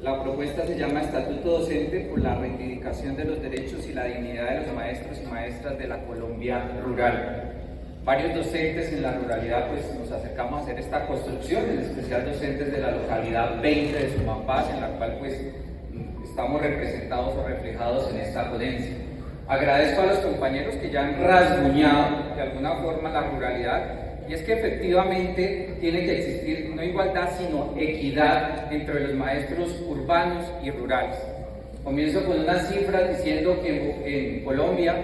La propuesta se llama Estatuto Docente por la reivindicación de los derechos y la dignidad de los maestros y maestras de la Colombia rural. Varios docentes en la ruralidad pues nos acercamos a hacer esta construcción, en especial docentes de la localidad 20 de Sumapaz, en la cual pues estamos representados o reflejados en esta ponencia. Agradezco a los compañeros que ya han rasguñado de alguna forma la ruralidad, y es que efectivamente tiene que existir no igualdad sino equidad entre los maestros urbanos y rurales. Comienzo con unas cifras diciendo que en Colombia,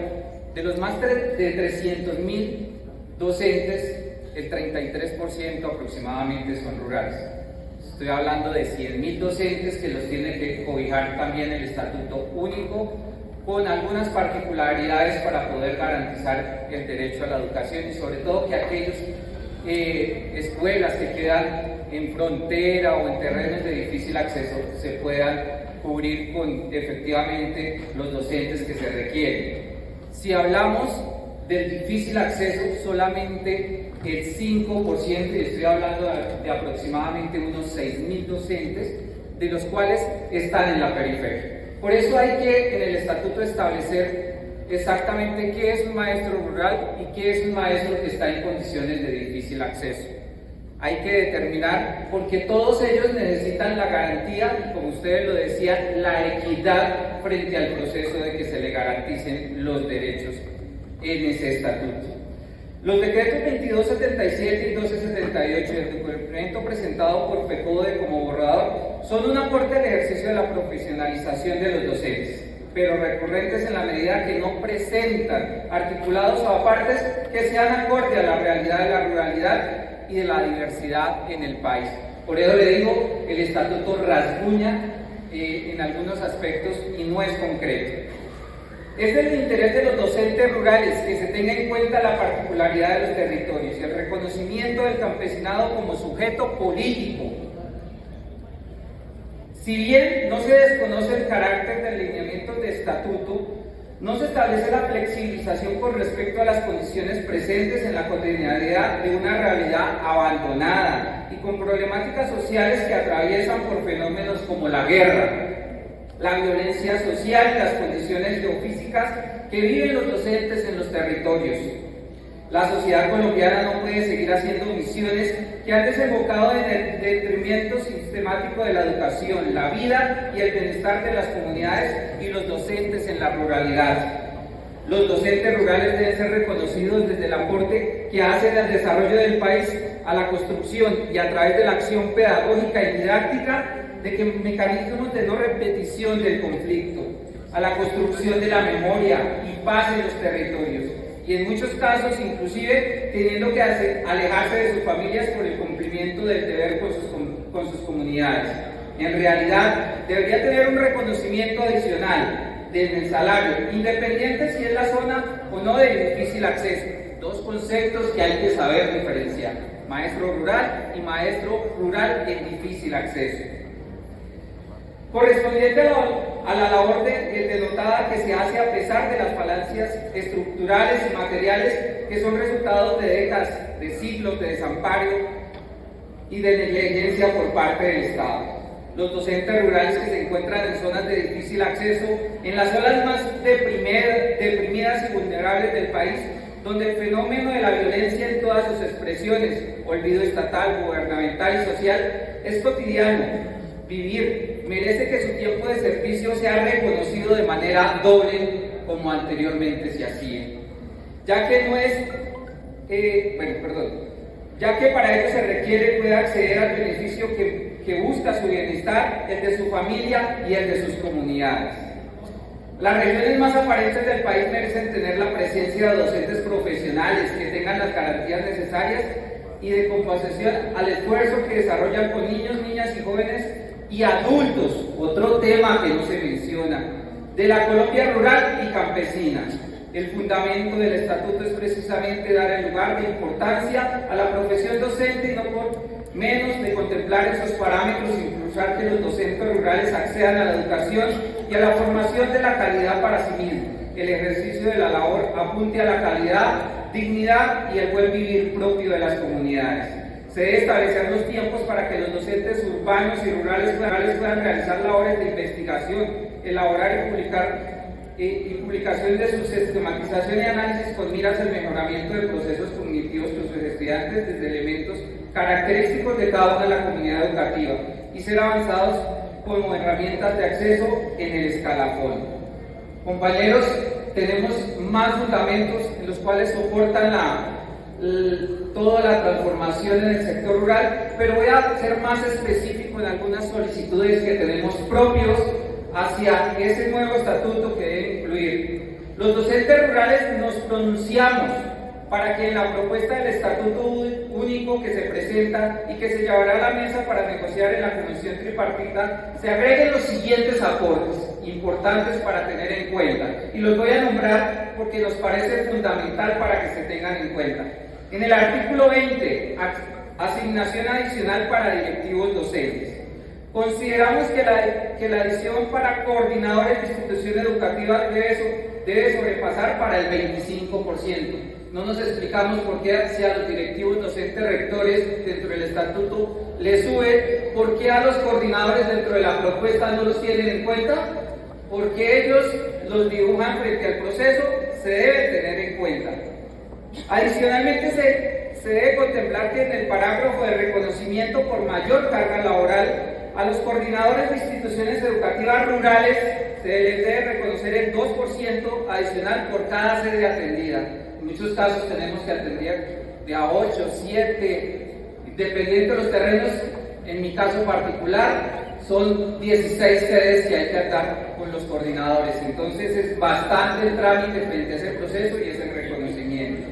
de los más de 300.000 docentes, el 33% aproximadamente son rurales. Estoy hablando de 100.000 docentes que los tiene que cobijar también el Estatuto Único, con algunas particularidades para poder garantizar el derecho a la educación, y sobre todo que aquellas escuelas que quedan en frontera o en terrenos de difícil acceso se puedan cubrir con efectivamente los docentes que se requieren. Si hablamos del difícil acceso, solamente el 5%, y estoy hablando de aproximadamente unos 6.000 docentes, de los cuales están en la periferia. Por eso hay que en el estatuto establecer exactamente qué es un maestro rural y qué es un maestro que está en condiciones de difícil acceso. Hay que determinar, porque todos ellos necesitan la garantía y, como ustedes lo decían, la equidad frente al proceso de que se le garanticen los derechos en ese estatuto. Los decretos 2277 y 1278 y el documento presentado por FECODE como borrador son un aporte al ejercicio de la profesionalización de los docentes, pero recurrentes en la medida que no presentan articulados o apartes que sean acorde a la realidad de la ruralidad y de la diversidad en el país. Por eso le digo, el estatuto rasguña en algunos aspectos y no es concreto. Es del interés de los docentes rurales que se tenga en cuenta la particularidad de los territorios y el reconocimiento del campesinado como sujeto político. Si bien no se desconoce el carácter de lineamientos de estatuto, no se establece la flexibilización con respecto a las condiciones presentes en la cotidianidad de una realidad abandonada y con problemáticas sociales que atraviesan por fenómenos como la guerra, la violencia social y las condiciones geofísicas que viven los docentes en los territorios. La sociedad colombiana no puede seguir haciendo omisiones que han desembocado en el detrimento sistemático de la educación, la vida y el bienestar de las comunidades y los docentes en la ruralidad. Los docentes rurales deben ser reconocidos desde el aporte que hacen al desarrollo del país, a la construcción y a través de la acción pedagógica y didáctica de que mecanismos de no repetición del conflicto, a la construcción de la memoria y paz en los territorios, y en muchos casos inclusive teniendo que alejarse de sus familias por el cumplimiento del deber con sus comunidades. En realidad debería tener un reconocimiento adicional desde el salario, independiente si es la zona o no de difícil acceso. Dos conceptos que hay que saber diferenciar: maestro rural y maestro rural en difícil acceso. Correspondiente a la labor denotada que se hace a pesar de las falencias estructurales y materiales que son resultados de décadas, de siglos de desamparo y de negligencia por parte del Estado. Los docentes rurales que se encuentran en zonas de difícil acceso, en las zonas más deprimidas y vulnerables del país, donde el fenómeno de la violencia en todas sus expresiones, olvido estatal, gubernamental y social, es cotidiano. Vivir merece que su tiempo de servicio sea reconocido de manera doble como anteriormente se hacía, ya que ya que para ello se requiere pueda acceder al beneficio que busca su bienestar, el de su familia y el de sus comunidades. Las regiones más aparentes del país merecen tener la presencia de docentes profesionales que tengan las garantías necesarias y de compensación al esfuerzo que desarrollan con niños, niñas y jóvenes y adultos, otro tema que no se menciona, de la Colombia rural y campesina. El fundamento del estatuto es precisamente dar el lugar de importancia a la profesión docente y no por menos de contemplar esos parámetros e impulsar que los docentes rurales accedan a la educación y a la formación de la calidad para sí mismos. El ejercicio de la labor apunte a la calidad, dignidad y el buen vivir propio de las comunidades. Se debe establecer los tiempos para que los docentes urbanos y rurales puedan realizar labores de investigación, elaborar y publicación de su sistematización y análisis con miras al mejoramiento de procesos cognitivos con sus estudiantes desde elementos característicos de cada una de la comunidad educativa y ser avanzados como herramientas de acceso en el escalafón. Compañeros, tenemos más fundamentos en los cuales soportan toda la transformación en el sector rural, pero voy a ser más específico en algunas solicitudes que tenemos propios hacia ese nuevo estatuto que debe incluir. Los docentes rurales nos pronunciamos para que en la propuesta del estatuto único que se presenta y que se llevará a la mesa para negociar en la comisión tripartita se agreguen los siguientes aportes importantes para tener en cuenta, y los voy a nombrar porque nos parece fundamental para que se tengan en cuenta. En el artículo 20, asignación adicional para directivos docentes. Consideramos que la adición para coordinadores de institución educativa debe sobrepasar para el 25%. No nos explicamos por qué si a los directivos docentes rectores dentro del estatuto les sube, por qué a los coordinadores dentro de la propuesta no los tienen en cuenta, porque ellos los dibujan frente al proceso, se debe tener en cuenta. Adicionalmente se debe contemplar que en el parágrafo de reconocimiento por mayor carga laboral a los coordinadores de instituciones educativas rurales se les debe reconocer el 2% adicional por cada sede atendida. En muchos casos tenemos que atender de a 8, 7, dependiendo de los terrenos. En mi caso particular son 16 sedes que hay que atar con los coordinadores. Entonces es bastante el trámite frente a ese proceso y ese reconocimiento.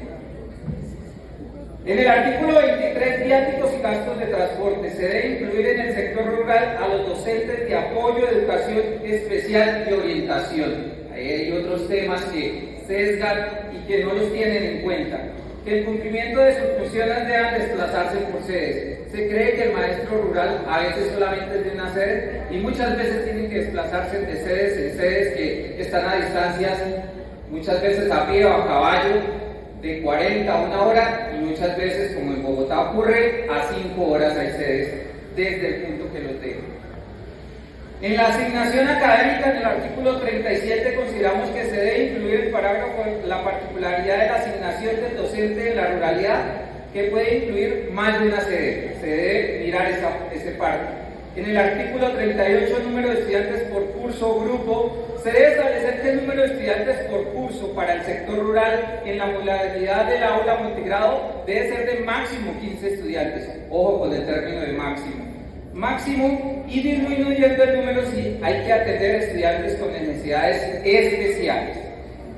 En el artículo 23, viáticos y gastos de transporte, se debe incluir en el sector rural a los docentes de apoyo de educación especial y orientación. Ahí hay otros temas que sesgan y que no los tienen en cuenta. Que el cumplimiento de sus funciones deban desplazarse por sedes. Se cree que el maestro rural a veces solamente es de una sede y muchas veces tienen que desplazarse de sedes en sedes que están a distancias, muchas veces a pie o a caballo, de 40 a 1 hora, y muchas veces, como en Bogotá ocurre, a 5 horas hay sedes desde el punto que los dejan. En la asignación académica, en el artículo 37, consideramos que se debe incluir el parágrafo la particularidad de la asignación del docente de la ruralidad, que puede incluir más de una sede. Se debe mirar ese párrafo. En el artículo 38, número de estudiantes por curso o grupo, se debe establecer que el número de estudiantes por curso para el sector rural en la modalidad del aula multigrado debe ser de máximo 15 estudiantes. Ojo con el término de máximo, y disminuyendo el número si hay que atender estudiantes con necesidades especiales.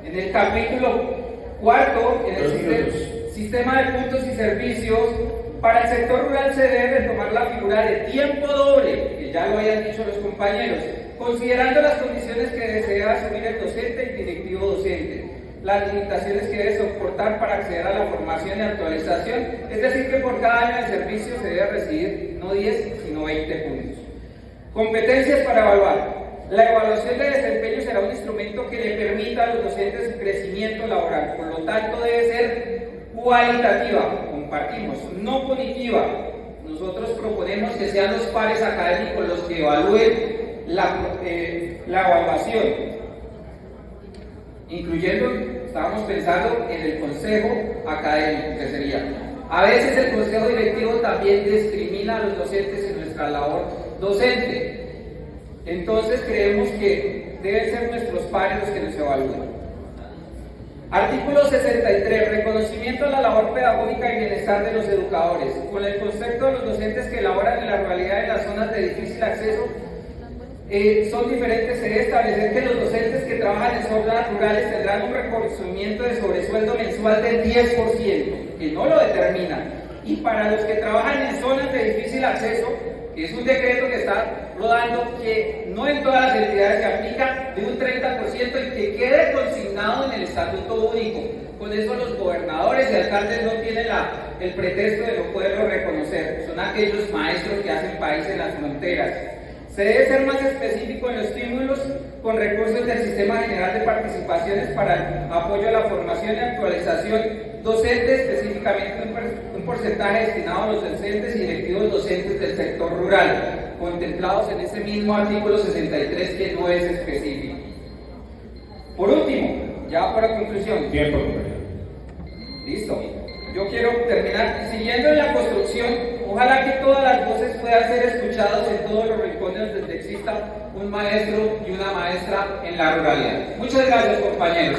En el capítulo 4, en el sistema de puntos y servicios, para el sector rural se debe retomar la figura de tiempo doble, que ya lo hayan dicho los compañeros, considerando las condiciones que desea asumir el docente y directivo docente, las limitaciones que debe soportar para acceder a la formación y actualización, es decir, que por cada año de servicio se debe recibir no 10, sino 20 puntos. Competencias para evaluar. La evaluación de desempeño será un instrumento que le permita a los docentes su crecimiento laboral, por lo tanto debe ser cualitativa, compartimos, no punitiva. Nosotros proponemos que sean los pares académicos los que evalúen la evaluación, incluyendo, estábamos pensando en el consejo académico, que sería. A veces el consejo directivo también discrimina a los docentes en nuestra labor docente. Entonces creemos que deben ser nuestros pares los que nos evalúen. Artículo 63. Reconocimiento de la labor pedagógica y bienestar de los educadores. Con el concepto de los docentes que laboran en la ruralidad en las zonas de difícil acceso son diferentes. Se debe establecer que los docentes que trabajan en zonas rurales tendrán un reconocimiento de sobresueldo mensual del 10%, que no lo determina. Y para los que trabajan en zonas de difícil acceso, que es un decreto que está rodando, que no en todas las entidades se aplica, de un 30% y que quede consignado en el estatuto único. Con eso los gobernadores y alcaldes no tienen el pretexto de no poderlo reconocer. Son aquellos maestros que hacen país en las fronteras. Se debe ser más específico en los estímulos con recursos del Sistema General de Participaciones para el apoyo a la formación y actualización docentes, específicamente un porcentaje destinado a los docentes y directivos docentes del sector rural, contemplados en ese mismo artículo 63 que no es específico. Por último, ya para conclusión. Tiempo, compañero. Listo. Yo quiero terminar siguiendo en la construcción. Ojalá que todas las voces puedan ser escuchadas en todos los rincones donde exista un maestro y una maestra en la ruralidad. Muchas gracias, compañeros.